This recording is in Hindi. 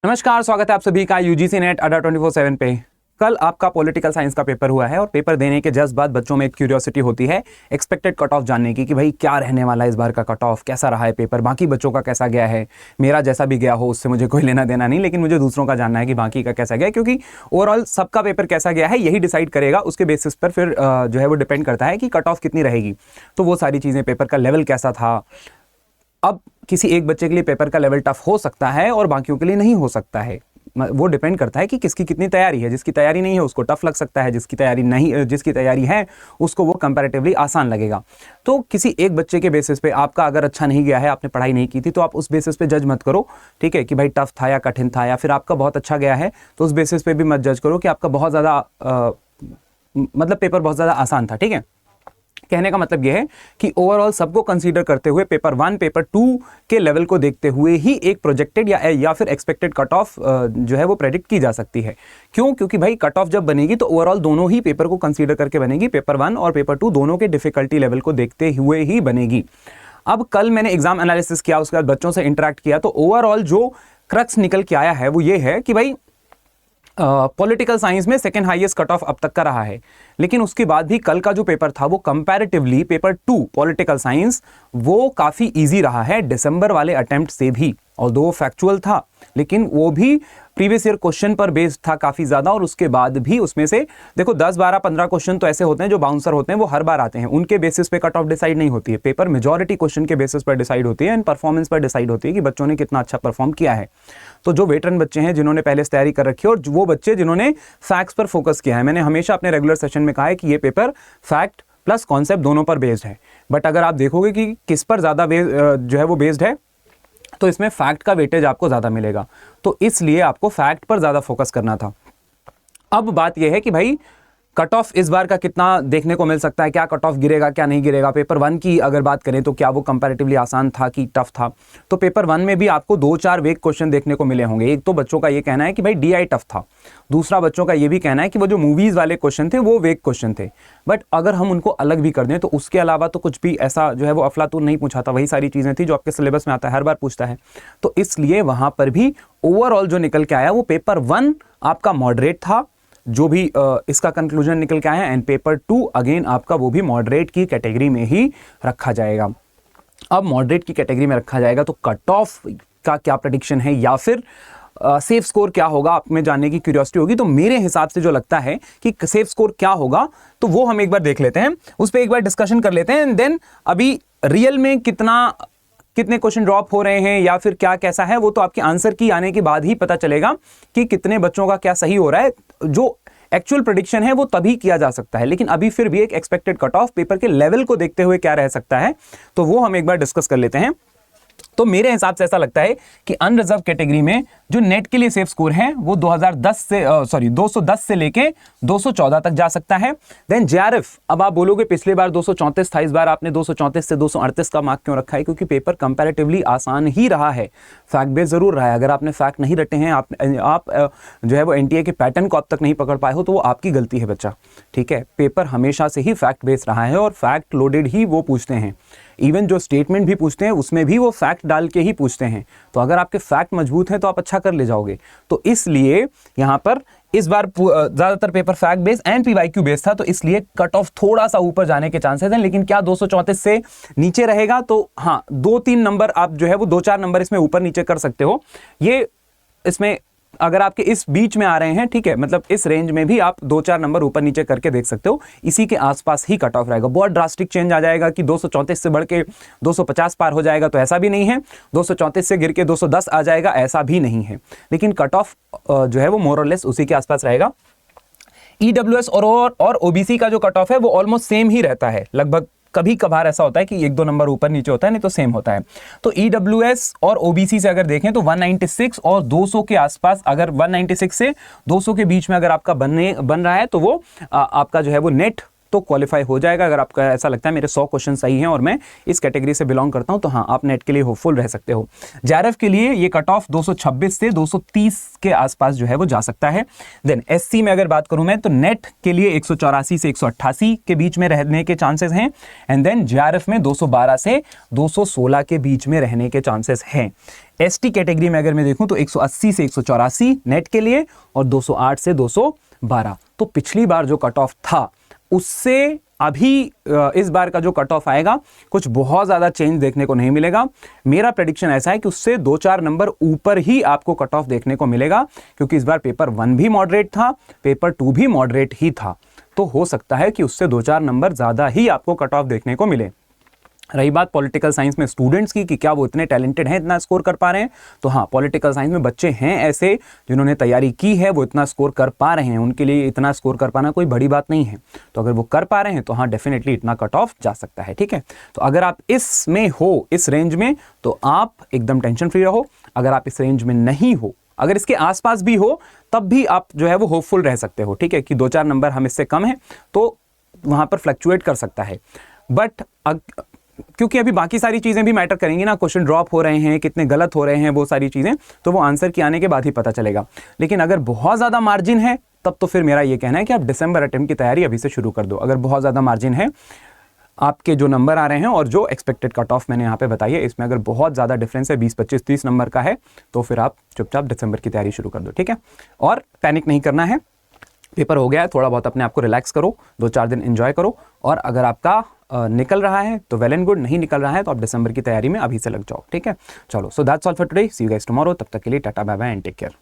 नमस्कार, स्वागत है आप सभी का यूजीसी नेट अड्डा 24/7 पे। कल आपका पॉलिटिकल साइंस का पेपर हुआ है और पेपर देने के जस्ट बाद बच्चों में एक क्यूरियोसिटी होती है एक्सपेक्टेड कट ऑफ जानने की कि भाई क्या रहने वाला है इस बार का कट ऑफ, कैसा रहा है पेपर, बाकी बच्चों का कैसा गया है। मेरा जैसा भी गया हो उससे मुझे कोई लेना देना नहीं, लेकिन मुझे दूसरों का जानना है कि बाकी का कैसा गया, क्योंकि ओवरऑल सबका पेपर कैसा गया है यही डिसाइड करेगा। उसके बेसिस पर फिर जो है वो डिपेंड करता है कि कट ऑफ कितनी रहेगी। तो वो सारी चीज़ें, पेपर का लेवल कैसा था। अब किसी एक बच्चे के लिए पेपर का लेवल टफ हो सकता है और बाकियों के लिए नहीं हो सकता है। वो डिपेंड करता है कि किसकी कितनी तैयारी है। जिसकी तैयारी नहीं है उसको टफ लग सकता है, जिसकी तैयारी है उसको वो कंपैरेटिवली आसान लगेगा। तो किसी एक बच्चे के बेसिस पे आपका अगर अच्छा नहीं गया है, आपने पढ़ाई नहीं की थी, तो आप उस बेसिस पे जज मत करो, ठीक है, कि भाई टफ था या कठिन था। या फिर आपका बहुत अच्छा गया है तो उस बेसिस पे भी मत जज करो कि आपका बहुत ज़्यादा मतलब पेपर बहुत ज़्यादा आसान था, ठीक है। कहने का मतलब यह है कि ओवरऑल सबको कंसीडर करते हुए पेपर 1 पेपर 2 के लेवल को देखते हुए ही एक प्रोजेक्टेड या फिर एक्सपेक्टेड कट ऑफ जो है वो प्रेडिक्ट की जा सकती है। क्यों? क्योंकि भाई कट ऑफ जब बनेगी तो ओवरऑल दोनों ही पेपर को कंसीडर करके बनेगी। पेपर 1 और पेपर 2 दोनों के डिफिकल्टी लेवल को देखते हुए ही बनेगी। अब कल मैंने एग्जाम एनालिसिस किया, उसके बाद बच्चों से इंटरेक्ट किया, तो ओवरऑल जो क्रक्स निकल के आया है वो ये है कि भाई पॉलिटिकल साइंस में सेकेंड हाईएस्ट कट ऑफ अब तक का रहा है। लेकिन उसके बाद भी कल का जो पेपर था वो कंपैरेटिवली पेपर 2 पॉलिटिकल साइंस वो काफ़ी इजी रहा है दिसंबर वाले अटेम्प्ट से भी। और दो फैक्चुअल था लेकिन वो भी प्रीवियस ईयर क्वेश्चन पर बेस्ड था काफ़ी ज़्यादा। और उसके बाद भी उसमें से देखो 10, 12, 15 क्वेश्चन तो ऐसे होते हैं जो बाउंसर होते हैं, वो हर बार आते हैं, उनके बेसिस पे कट ऑफ डिसाइड नहीं होती है। पेपर मेजॉरिटी क्वेश्चन के बेसिस पर डिसाइड होती है एंड परफॉर्मेंस पर डिसाइड होती है कि बच्चों ने कितना अच्छा परफॉर्म किया है। तो जो वेटरन बच्चे हैं जिन्होंने पहले से तैयारी कर रखी है और वो बच्चे जिन्होंने फैक्ट्स पर फोकस किया है, मैंने हमेशा अपने रेगुलर सेशन में कहा है कि ये पेपर फैक्ट प्लस कॉन्सेप्ट दोनों पर बेस्ड है। बट अगर आप देखोगे कि किस पर ज़्यादा जो है वो बेस्ड है तो इसमें फैक्ट का वेटेज आपको ज़्यादा मिलेगा। तो इसलिए आपको फैक्ट पर ज़्यादा फोकस करना था। अब बात यह है कि भाई कट ऑफ इस बार का कितना देखने को मिल सकता है, क्या कट ऑफ गिरेगा क्या नहीं गिरेगा। पेपर 1 की अगर बात करें तो क्या वो कंपैरेटिवली आसान था कि टफ था। तो पेपर 1 में भी आपको 2-4 वेग क्वेश्चन देखने को मिले होंगे। एक तो बच्चों का ये कहना है कि भाई डीआई टफ था, दूसरा बच्चों का ये भी कहना है कि वो जो मूवीज़ वाले क्वेश्चन थे वो वेग क्वेश्चन थे। बट अगर हम उनको अलग भी कर दें तो उसके अलावा तो कुछ भी ऐसा जो है वो अफलातून नहीं पूछा था, वही सारी चीज़ें थी जो आपके सिलेबस में आता है, हर बार पूछता है। तो इसलिए वहाँ पर भी ओवरऑल जो निकल के आया वो पेपर 1 आपका मॉडरेट था, जो भी इसका कंक्लूजन निकल के आया। एंड पेपर 2 अगेन आपका वो भी मॉडरेट की कैटेगरी में ही रखा जाएगा। अब मॉडरेट की कैटेगरी में रखा जाएगा तो कट ऑफ का क्या प्रेडिक्शन है या फिर सेफ स्कोर क्या होगा, आप में जानने की क्यूरियोसिटी होगी। तो मेरे हिसाब से जो लगता है कि सेफ स्कोर क्या होगा तो वो हम एक बार देख लेते हैं, उस पर एक बार डिस्कशन कर लेते हैं। एंड देन अभी रियल में कितने क्वेश्चन ड्रॉप हो रहे हैं या फिर क्या कैसा है, वो तो आपके आंसर की आने के बाद ही पता चलेगा कि कितने बच्चों का क्या सही हो रहा है। जो एक्चुअल प्रेडिक्शन है वो तभी किया जा सकता है, लेकिन अभी फिर भी एक एक्सपेक्टेड कट ऑफ पेपर के लेवल को देखते हुए क्या रह सकता है तो वो हम एक बार डिस्कस कर लेते हैं। तो मेरे हिसाब से ऐसा लगता है कि अनरिजर्व कैटेगरी में जो नेट के लिए सेफ स्कोर है वो 210 से लेके 214 तक जा सकता है। देन जेआरएफ, अब आप बोलोगे पिछले बार 234 था, इस बार आपने 234 से 238 का मार्क क्यों रखा है? क्योंकि पेपर कंपैरेटिवली आसान ही रहा है, फैक्ट बेस्ड जरूर रहा है। अगर आपने फैक्ट नहीं रटे हैं, आप जो है वो एनटीए के पैटर्न को अब तक नहीं पकड़ पाए हो तो वो आपकी गलती है बच्चा, ठीक है। पेपर हमेशा से ही फैक्ट बेस्ड रहा है और फैक्ट लोडेड ही वो पूछते हैं। इवन जो स्टेटमेंट भी पूछते हैं उसमें भी वो फैक्ट डाल के ही पूछते हैं। तो अगर आपके फैक्ट मजबूत हैं तो आप अच्छा कर ले जाओगे। तो इसलिए यहाँ पर इस बार ज्यादातर paper fact based and PYQ based था, तो इसलिए कट ऑफ थोड़ा सा ऊपर जाने के चांसेस हैं। लेकिन क्या 234 से नीचे रहेगा? तो हाँ, 2-3 नंबर आप जो है वो 2-4 नंबर इसमें ऊपर नीचे कर सकते हो। ये इसमें अगर आपके इस बीच में आ रहे हैं, ठीक है, मतलब इस रेंज में भी आप 2-4 नंबर ऊपर नीचे करके देख सकते हो। इसी के आसपास ही कट ऑफ रहेगा। बहुत ड्रास्टिक चेंज आ जाएगा कि 234 से बढ़ के 250 पार हो जाएगा तो ऐसा भी नहीं है, 234 से गिर के 210 आ जाएगा ऐसा भी नहीं है। लेकिन कट ऑफ जो है वो मोर और लेस उसी के आसपास रहेगा। ईडब्ल्यूएस और ओबीसी का जो कट ऑफ है वो ऑलमोस्ट सेम ही रहता है लगभग। कभी कभार ऐसा होता है कि 1-2 नंबर ऊपर नीचे होता है, नहीं तो सेम होता है। तो ईडब्ल्यूएस और ओबीसी से अगर देखें तो 196 और 200 के आसपास, अगर 196 से 200 के बीच में अगर आपका बन रहा है तो वो आपका जो है वो नेट तो क्वालिफाई हो जाएगा। अगर आपका ऐसा लगता है मेरे 100 क्वेश्चन सही हैं और मैं इस कैटेगरी से बिलोंग करता हूं, तो हाँ, आप नेट के लिए होपफुल रह सकते हो। जेआरएफ के लिए ये कट ऑफ 226 से 230 के आसपास जो है वो जा सकता है। देन एससी में अगर बात करूं मैं, तो नेट के लिए 184 से 188 के बीच में रहने के चांसेस हैं। एंड देन जेआरएफ में 212 से 216 के बीच में रहने के चांसेस हैं। एसटी कैटेगरी में अगर मैं देखूं तो 180 से 184 नेट के लिए और 208 से 212। तो पिछली बार जो कट ऑफ था उससे अभी इस बार का जो कट ऑफ आएगा कुछ बहुत ज्यादा चेंज देखने को नहीं मिलेगा। मेरा प्रेडिक्शन ऐसा है कि उससे 2-4 नंबर ऊपर ही आपको कट ऑफ देखने को मिलेगा, क्योंकि इस बार पेपर 1 भी मॉडरेट था, पेपर 2 भी मॉडरेट ही था। तो हो सकता है कि उससे 2-4 नंबर ज्यादा ही आपको कट ऑफ देखने को मिले। रही बात पॉलिटिकल साइंस में स्टूडेंट्स की कि क्या वो इतने टैलेंटेड हैं, इतना स्कोर कर पा रहे हैं, तो हाँ, पॉलिटिकल साइंस में बच्चे हैं ऐसे जिन्होंने तैयारी की है, वो इतना स्कोर कर पा रहे हैं। उनके लिए इतना स्कोर कर पाना कोई बड़ी बात नहीं है। तो अगर वो कर पा रहे हैं तो हाँ, डेफिनेटली इतना कट ऑफ जा सकता है। ठीक है, तो अगर आप इसमें हो, इस रेंज में, तो आप एकदम टेंशन फ्री रहो। अगर आप इस रेंज में नहीं हो, अगर इसके आसपास भी हो, तब भी आप जो है वो होपफुल रह सकते हो। ठीक है, कि 2-4 नंबर हम इससे कम है तो वहां पर फ्लक्चुएट कर सकता है। बट क्योंकि अभी बाकी सारी चीजें भी मैटर करेंगी ना, क्वेश्चन ड्रॉप हो रहे हैं, कितने गलत हो रहे हैं, वो सारी चीजें तो वो आंसर के आने के बाद ही पता चलेगा। लेकिन अगर बहुत ज्यादा मार्जिन है, तब तो फिर मेरा ये कहना है कि आप दिसंबर अटेम्प्ट की तैयारी अभी से शुरू कर दो। अगर बहुत ज्यादा मार्जिन है, आपके जो नंबर आ रहे हैं और जो एक्सपेक्टेड कट ऑफ मैंने यहाँ पे बताई है, इसमें अगर बहुत ज्यादा डिफरेंस है, 20, 25, 30 नंबर का है, तो फिर आप चुपचाप दिसंबर की तैयारी शुरू कर दो। ठीक है, और पैनिक नहीं करना है। पेपर हो गया है, थोड़ा बहुत अपने आप को रिलैक्स करो, 2-4 दिन एंजॉय करो। और अगर आपका निकल रहा है तो वेल एंड गुड, नहीं निकल रहा है तो आप दिसंबर की तैयारी में अभी से लग जाओ। ठीक है, चलो, so that's all for today, see you guys tomorrow. तब तक के लिए tata, bye bye and take care.